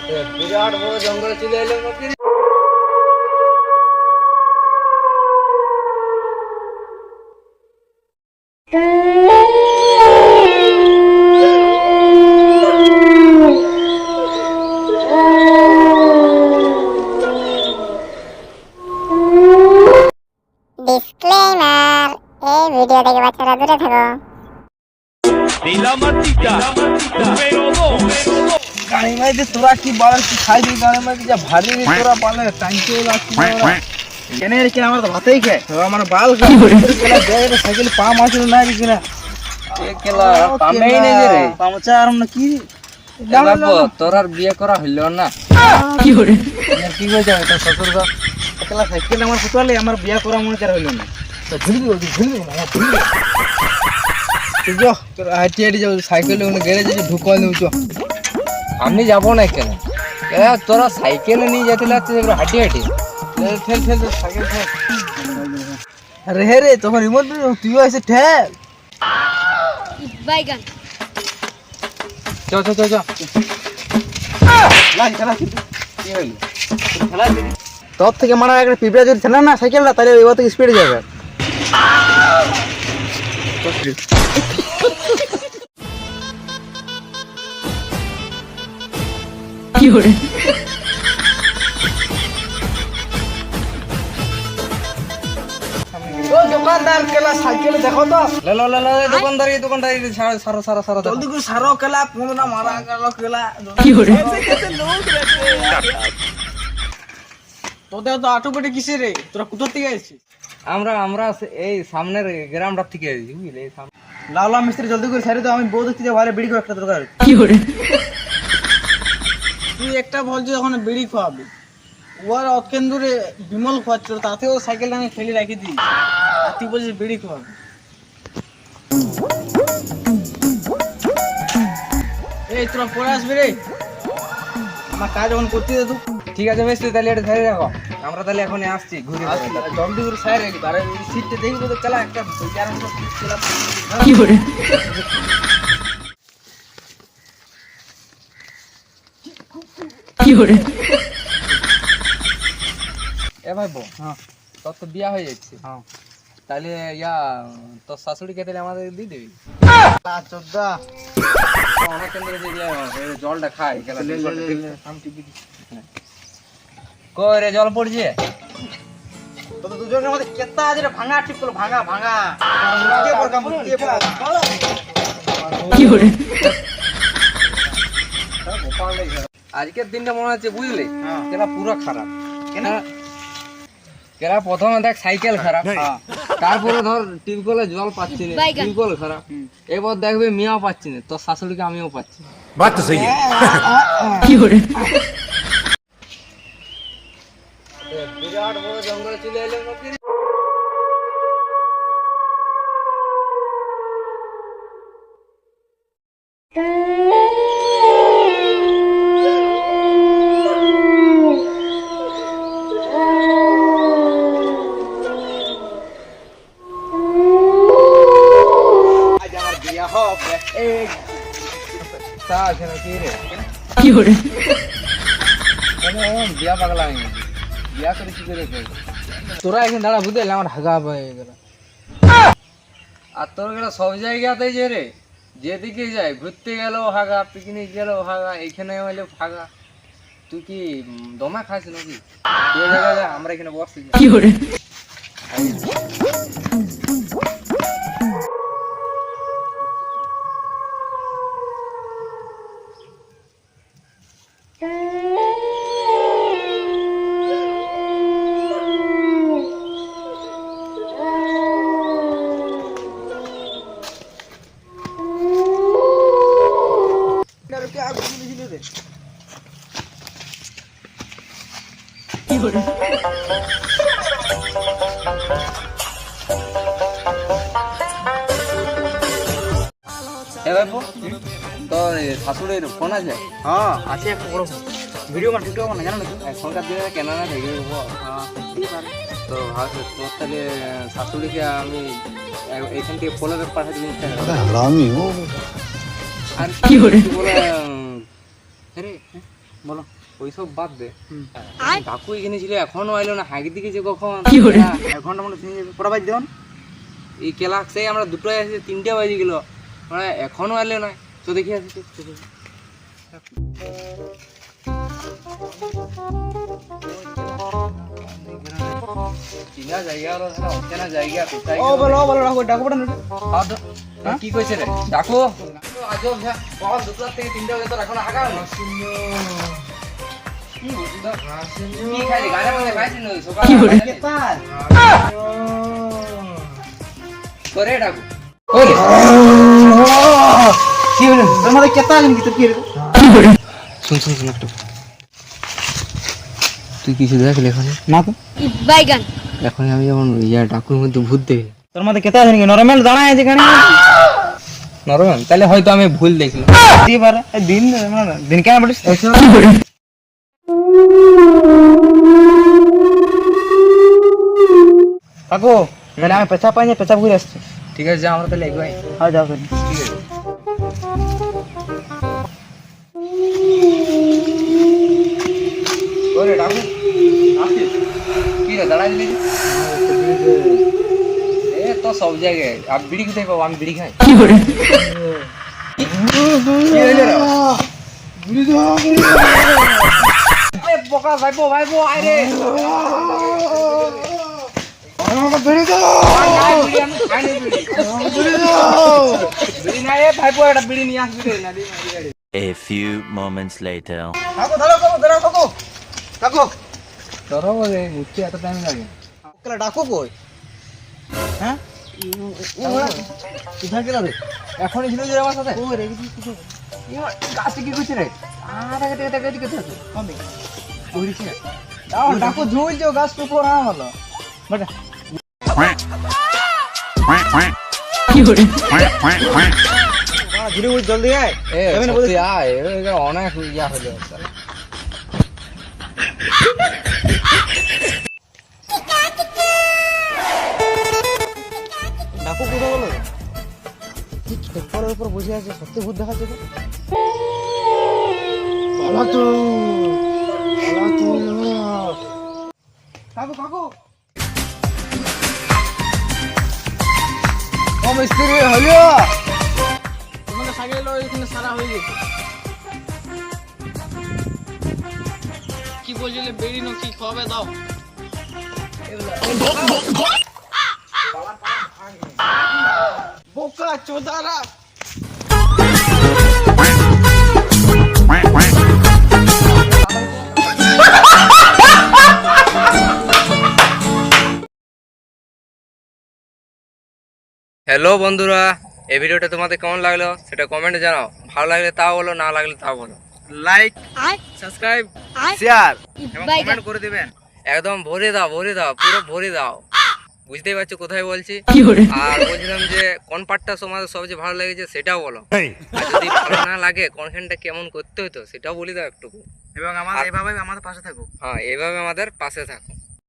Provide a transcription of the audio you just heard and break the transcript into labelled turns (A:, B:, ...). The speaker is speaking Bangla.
A: বিরাট বড় জঙ্গলে চলে এলো নাকি?
B: ডিসক্লেইমার, এই ভিডিও থেকে বাচ্চারা দূরে থাকো।
A: গাড়ি মাইতে তোরা কি বলেন কি খাইবি? গাড়ি মাইতে যা ভারী তোরা পালে টাইমতে লাগছে কেনে রে? আমার তো ভাতেই খায় আমার বাল খায় সাইকেল পা মাছল না রে কিনা এ কেলা পামেই নেই রে পামচা আর না কি তোরার বিয়ে করা হইল না কি করে কি কই যাবে তো শ্বশুর গো কেলা সাইকেল আমার ফুটালে আমার বিয়ে করা মনে করা হইল না তো ভুলবি মামা ভুলবি তুই যা তোর হাঁটি হাঁটি যাও সাইকেলে ওনে গ্যারেজে ঢুকাই নিউ চ আমি যাবো না কেন তোরা সাইকেলে নিয়ে যেতে লাগছে হাঁটি হাঁটি ঠেল ঠেল সাইকেল ঠেল আরে হে রে তোমার রিমোট তুইও এসে ঠেল
B: বাইগান
A: চ চ চ চ খেলা কি হইল খেলা তোর থেকে মারা একটা পিঁপড়া যদি খেলা না সাইকেলটা তাহলে এবার থেকে স্পিডে যাবে কি হরে দোকানদার কেলা সাইকেল দেখো তো দোকানদারি সারা জলদি করে সারো কেলা কোনটা মারা গেল কেলা কি হরে তোদের তো আটোপেটে কিসে রে তোরা কোথা থেকে আসছিস আমরা এই সামনের গ্রামটা থেকে আসছি বুঝলে লালা মিস্ত্রি জলদি করে সারি তো আমি বউ দেখতে বাইরে বিড়ি করে একটা দরকার কি হরে তুই একটা বলছিস যখন বিড়ি খাওয়াবি ওর অকেন্দুরে বিমল খাওয়াচ্ছিল তাতেও সাইকেলটা আমি ফেলে রাখি দিই তুই বলছিস বিড়ি খাওয়াবি এই তোরা পরে আসবি রে আমার কাজ যখন করতে দে তুই ঠিক আছে বেশ তাহলে এটা সাইড রাখো আমরা তাহলে এখন আসছি ঘুরে জলদি করে সাইড রাখি আরে সিটটা দেখি তো চালা একটা কি করে কি করে এ ভাই বো হ্যাঁ তোর তো বিয়া হয়ে যাচ্ছে হ্যাঁ তাহলে ইয়া তোর শাশুড়িকে তাহলে আমাদের দিয়ে দিবি চোদ্দা অনেক কেন্দ্রে জলটা খাই করে জল পড়ছে তো দুজনের মধ্যে কেতা আছে ভাঙা টিপ করলো ভাঙা ভাঙা কি করে আজকের দিনটা মনে হচ্ছে বুঝলি কেনা পুরো খারাপ কেনা কেরা প্রথমে দেখ সাইকেল খারাপ তারপরে ধর টিউবওয়েলে জল পাচ্ছি না টিউবওয়েল খারাপ এবার দেখবে মিয়াও পাচ্ছি না তোর শাশুড়িকে আমিও পাচ্ছি বাত তো সহি কি করে বিরাট বড় জঙ্গলে চলে এলো নাকি তোরা এখন দাঁড়া বুঝে আমার হাগা হয়ে গেল আর তোর গেল সব জায়গাতেই যে রে যেদিকে যায় ঘুরতে গেল হাগা পিকনিক গেল হাগা এখানে হইলে হাগা তুই কি দমা খাস নাকি আমরা এখানে বসছি কি করে তোর শাশুড়ির ফোন আছে হ্যাঁ আছে একটা বড় ফোন ভিডিও মানে টিকটক মানে জানো না এখনকার দিনে কেন না থেকে তো তোর তাহলে শাশুড়িকে আমি এইখান থেকে ফলো ব্যাগ পাঠাতে আর কি বলে বলো
C: ওইসব বাদ দে। কাকু এখানে ছিল এখনো আইলো না, হাঁকি দিকেছে কখন?
A: এক ঘন্টা মনে চিনি যাবে পড়া বাজ দেওয়ান।
C: এই কেলা সেই আমরা দুটোয় আসি, 3টে বাজে গেল, মানে এখনো আইলো না। তো দেখি আসি চিনা জায়গা আর অচেনা জায়গা কোথায়
A: ও বলো রাখো ডাকো পড়া না।
C: কি কইছে রে? ডাকো আজব যা কখন দুটোর থেকে 3টে বাজে তো এখনো হাগা না। কি বলছিস তো? কি খাইলি? গানে মধ্যে খাইছিস না সকালে?
A: কেতাল
C: করে ডাকো।
A: কি হলো তোমার কেতাল কি তো কি রে?
C: শুন শুন শুন একটু, তুই কিছু দেখলি এখানে?
A: না তো
B: বাইগান
C: এখন আমি যেমন ডাকুর মধ্যে ভূত দেখি।
A: তোর মধ্যে কেতাল আছে নাকি? নরমাল দাঁড়ায় আছে এখানে
C: নরম, তাহলে হয়তো আমি ভুল দেখলাম।
A: দি পারে দিন দিন কেন বলিস? কাকু তাহলে আমি পেছাব পাই না, পেছাব ঘুরে আসছি।
C: ঠিক আছে, যা আমরা তাহলে একবার।
A: হ্যাঁ যাও তাহলে।
C: ঠিক আছে। ওরে ডাকু আসছিস? কি রে দাঁড়াই দিলি? এ তো সব জায়গায়। আর বিড়ি কোথায় পাবো? আমি বিড়ি খাই। কি হইলো রে? বোকা ভাইপো আয় রে। বিড়ি নাই রে ভাইপো, একটা বিড়ি নিয়ে আসবি রে। না দিই।
D: A few moments later.
A: কাকু দাঁড়াও কাকু
C: ধরো রে, উঠতে এত টাইম লাগে?
A: ওকে ডাকো কই? হ্যাঁ কোথায় গেল রে?
C: এখনই ছিল যে আমার সাথে।
A: ও রে কিছু
C: কাছে কি করছে রে?
A: ডাকো ঝুলছো গাছ টুকরো না হলো বেটা। ধীরে বুঝ জলদি আয়।
C: এ
A: যাবে না
C: সত্যি
A: বলিস?
C: আয়, এ অনেক ইয়া হলো।
A: ডাকো কোথায় বলো? ঠিক পেপারের উপর বসে আছে, সত্যি ভূত দেখাচ্ছে তো। কাকু
C: ও মিস্ত্রি হলো।
A: তোমাকে সাইকেল এখানে সারা হয়ে গেছে। কি বলছিলে বেড়ি নো কি খাবে দাও? বোকা চোদারা।
C: হ্যালো বন্ধুরা, এই ভিডিওটা তোমাদের কেমন লাগলো সেটা কমেন্টে জানাও। ভালো লাগলে তাও বলো, না লাগলে তাও বলো।
A: লাইক
C: সাবস্ক্রাইব
A: শেয়ার
C: এবং কমেন্ট করে দিবেন। একদম ভরে দাও পুরো ভরে দাও। বুঝতেই পারছো কোথায় বলছি। আর বলছিলাম যে কোন পার্টটা তোমাদের সবচেয়ে ভালো লেগেছে সেটাও বলো। আর যদি ভালো না লাগে কন্টেন্টটা কেমন করতে হতো সেটাও বলে দাও একটু।
A: এবং আমাদের এভাবে আমাদের পাশে থাকো।
C: হ্যাঁ, এইভাবে আমাদের পাশে থাকো।